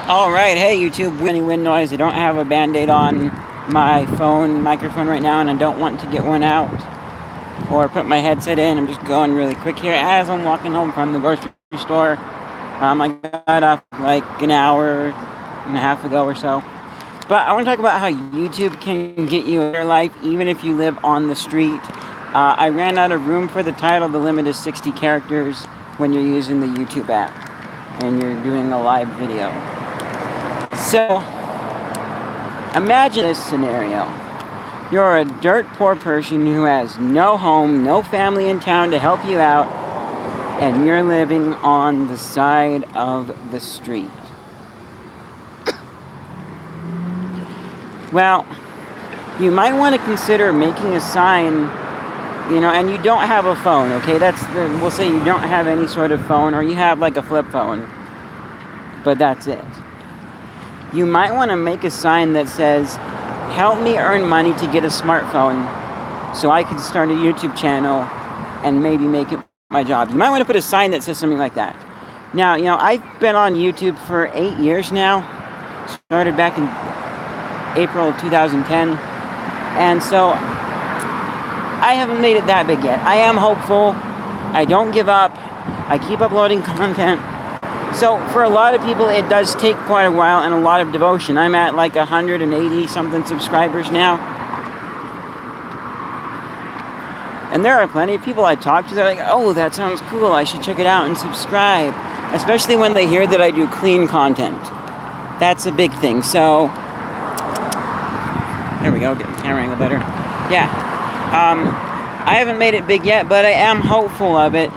Alright, hey YouTube, any wind noise. I don't have a band-aid on my phone microphone right now, and I don't want to get one out or put my headset in. I'm just going really quick here as I'm walking home from the grocery store. I got off like an hour and a half ago or so. But I want to talk about how YouTube can get you in your life even if you live on the street. I ran out of room for the title. The limit is 60 characters when you're using the YouTube app and you're doing a live video. So, imagine this scenario. You're a dirt poor person who has no home, no family in town to help you out, and you're living on the side of the street. Well, you might want to consider making a sign, and you don't have a phone, okay? We'll say you don't have any sort of phone, or you have like a flip phone, but that's it. You might want to make a sign that says, help me earn money to get a smartphone so I can start a YouTube channel and maybe make it my job. You might want to put a sign that says something like that. Now, I've been on YouTube for 8 years now. Started back in April of 2010. And so I haven't made it that big yet. I am hopeful. I don't give up. I keep uploading content. So for a lot of people, it does take quite a while and a lot of devotion. I'm at like 180 something subscribers now. And there are plenty of people I talk to that are like, oh, that sounds cool. I should check it out and subscribe. Especially when they hear that I do clean content. That's a big thing. So, there we go, get the camera angle better. Yeah. I haven't made it big yet, but I am hopeful of it.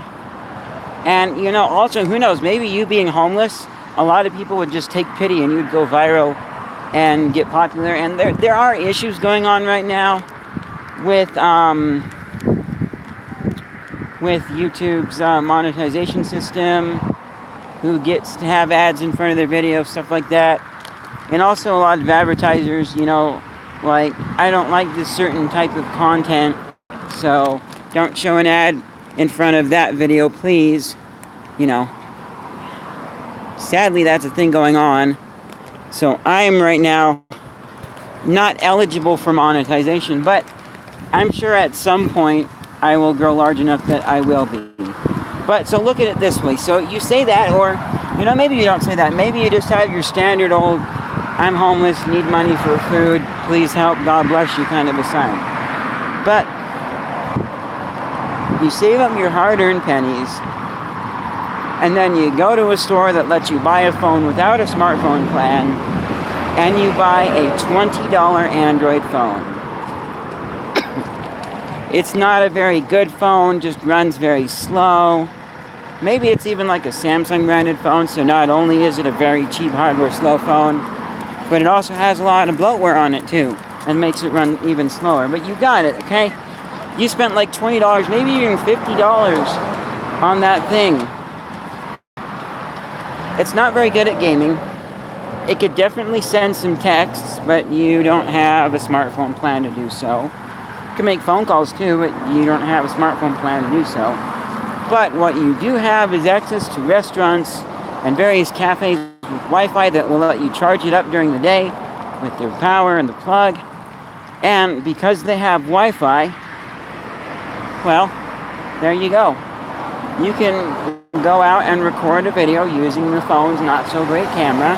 And, also, who knows, maybe you being homeless, a lot of people would just take pity and you'd go viral and get popular. And there are issues going on right now with YouTube's monetization system, who gets to have ads in front of their video, stuff like that. And also a lot of advertisers, like, I don't like this certain type of content, so don't show an ad in front of that video, please. Sadly, that's a thing going on. So I'm right now not eligible for monetization, but I'm sure at some point I will grow large enough that I will be. But so look at it this way. So you say that, or maybe you don't say that. Maybe you just have your standard old, I'm homeless, need money for food, please help, God bless you kind of a sign. But you save up your hard-earned pennies, and then you go to a store that lets you buy a phone without a smartphone plan, and you buy a $20 Android phone. It's not a very good phone, just runs very slow. Maybe it's even like a Samsung branded phone, so not only is it a very cheap hardware slow phone, but it also has a lot of bloatware on it too, and makes it run even slower. But you got it, okay? You spent like $20, maybe even $50 on that thing. It's not very good at gaming. It could definitely send some texts, but you don't have a smartphone plan to do so. You can make phone calls too, but you don't have a smartphone plan to do so. But what you do have is access to restaurants and various cafes with Wi-Fi that will let you charge it up during the day with their power and the plug. And because they have Wi-Fi, well, there you go. You can go out and record a video using the phone's not so great camera,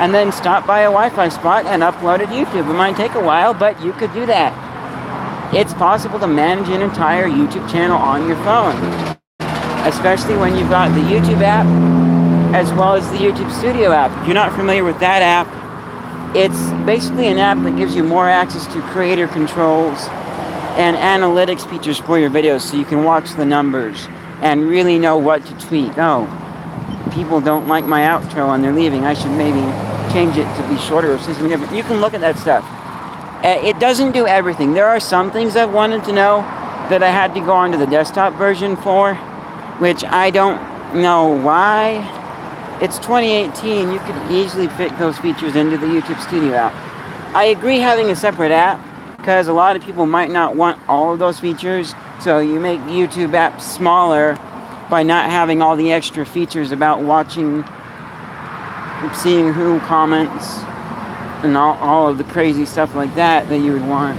and then stop by a Wi-Fi spot and upload it to YouTube. It might take a while, but you could do that. It's possible to manage an entire YouTube channel on your phone, especially when you've got the YouTube app as well as the YouTube Studio app. If you're not familiar with that app, it's basically an app that gives you more access to creator controls and analytics features for your videos, so you can watch the numbers and really know what to tweak. Oh, people don't like my outro and they're leaving. I should maybe change it to be shorter or something different. You can look at that stuff. It doesn't do everything. There are some things I've wanted to know that I had to go onto the desktop version for, which I don't know why. It's 2018. You could easily fit those features into the YouTube Studio app. I agree having a separate app, because a lot of people might not want all of those features, so you make YouTube apps smaller by not having all the extra features about watching seeing who comments and all of the crazy stuff like that you would want,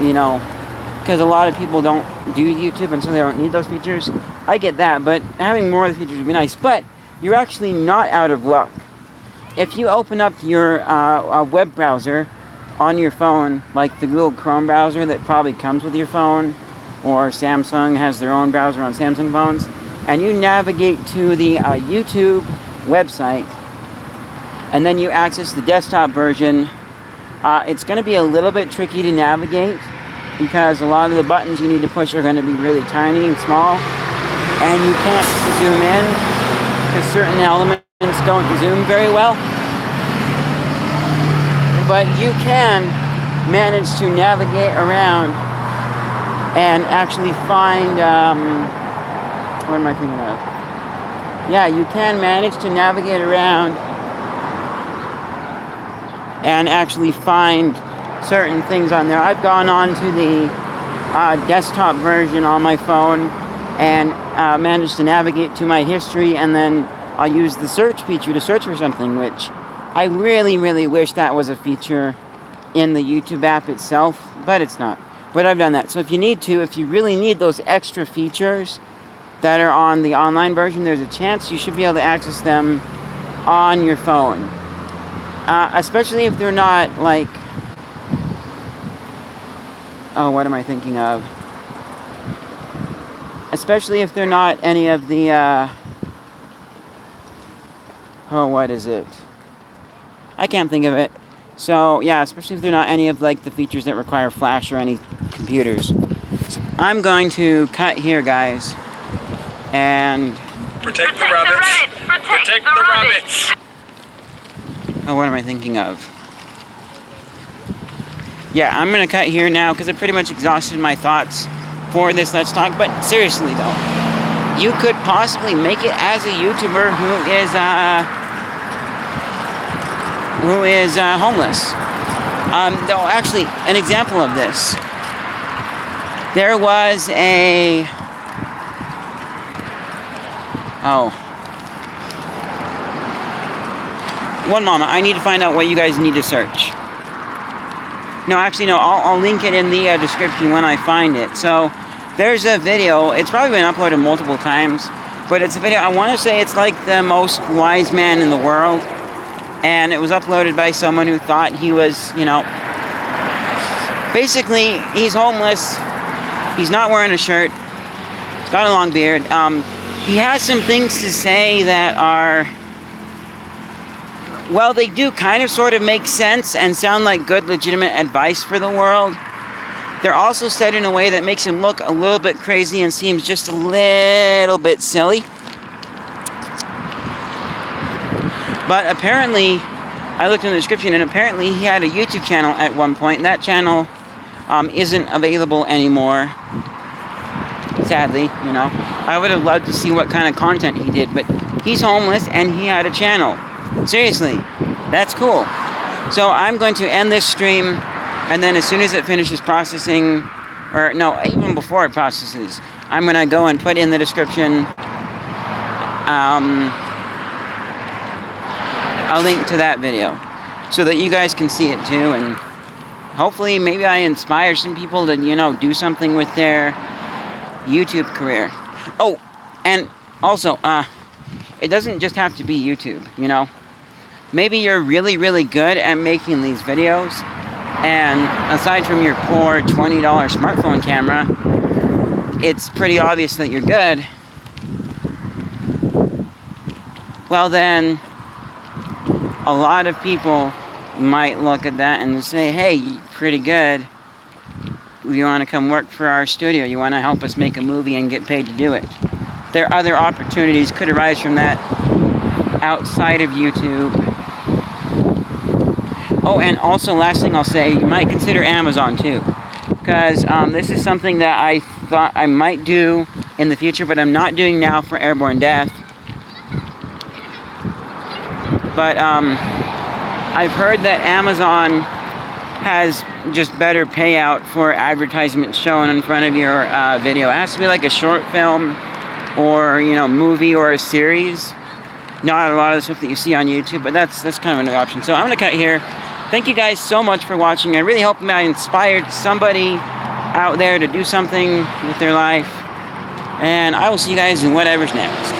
you know, because a lot of people don't do YouTube and so they don't need those features. I get that, but having more of the features would be nice. But you're actually not out of luck. If you open up your web browser on your phone, like the Google Chrome browser that probably comes with your phone, or Samsung has their own browser on Samsung phones, and you navigate to the YouTube website, and then you access the desktop version, it's going to be a little bit tricky to navigate because a lot of the buttons you need to push are going to be really tiny and small, and you can't zoom in because certain elements don't zoom very well. But you can manage to navigate around and actually find, what am I thinking of? Yeah, you can manage to navigate around and actually find certain things on there. I've gone on to the desktop version on my phone and managed to navigate to my history, and then I'll use the search feature to search for something, which I really, really wish that was a feature in the YouTube app itself, but it's not. But I've done that. So if you really need those extra features that are on the online version, there's a chance you should be able to access them on your phone. Especially if they're not like, oh, what am I thinking of? Especially if they're not any of the, oh, what is it? I can't think of it. So, yeah, especially if they're not any of, like, the features that require Flash or any computers. I'm going to cut here, guys. And... Protect the rabbits! Protect the rabbits! Oh, what am I thinking of? Yeah, I'm going to cut here now because I pretty much exhausted my thoughts for this Let's Talk. But seriously, though, you could possibly make it as a YouTuber who is homeless. Though, actually, an example of this. There was a... Oh. One moment. I need to find out what you guys need to search. No, actually, no. I'll link it in the description when I find it. So, there's a video. It's probably been uploaded multiple times. But it's a video. I want to say it's like the most wise man in the world. And it was uploaded by someone who thought he was, you know... Basically, he's homeless. He's not wearing a shirt. He's got a long beard. He has some things to say that are... Well, they do kind of sort of make sense and sound like good, legitimate advice for the world. They're also said in a way that makes him look a little bit crazy and seems just a little bit silly. But apparently, I looked in the description, and apparently he had a YouTube channel at one point. That channel isn't available anymore. Sadly, you know. I would have loved to see what kind of content he did, but he's homeless and he had a channel. Seriously, that's cool. So I'm going to end this stream, and then as soon as it finishes processing, or no, even before it processes, I'm going to go and put in the description a link to that video so that you guys can see it too, and hopefully maybe I inspire some people to, you know, do something with their YouTube career. Oh, and also, it doesn't just have to be YouTube, you know. Maybe you're really, really good at making these videos, and aside from your poor $20 smartphone camera, it's pretty obvious that you're good. Well then, a lot of people might look at that and say, hey, you're pretty good. You want to come work for our studio? You want to help us make a movie and get paid to do it? There are other opportunities could arise from that outside of YouTube. Oh, and also, last thing I'll say, you might consider Amazon too. Because this is something that I thought I might do in the future, but I'm not doing now for Airborne Death. But I've heard that Amazon has just better payout for advertisements shown in front of your video. It has to be like a short film or, you know, movie or a series. not a lot of the stuff that you see on YouTube, but that's kind of another option. So I'm going to cut here. Thank you guys so much for watching. I really hope I inspired somebody out there to do something with their life. And I will see you guys in whatever's next.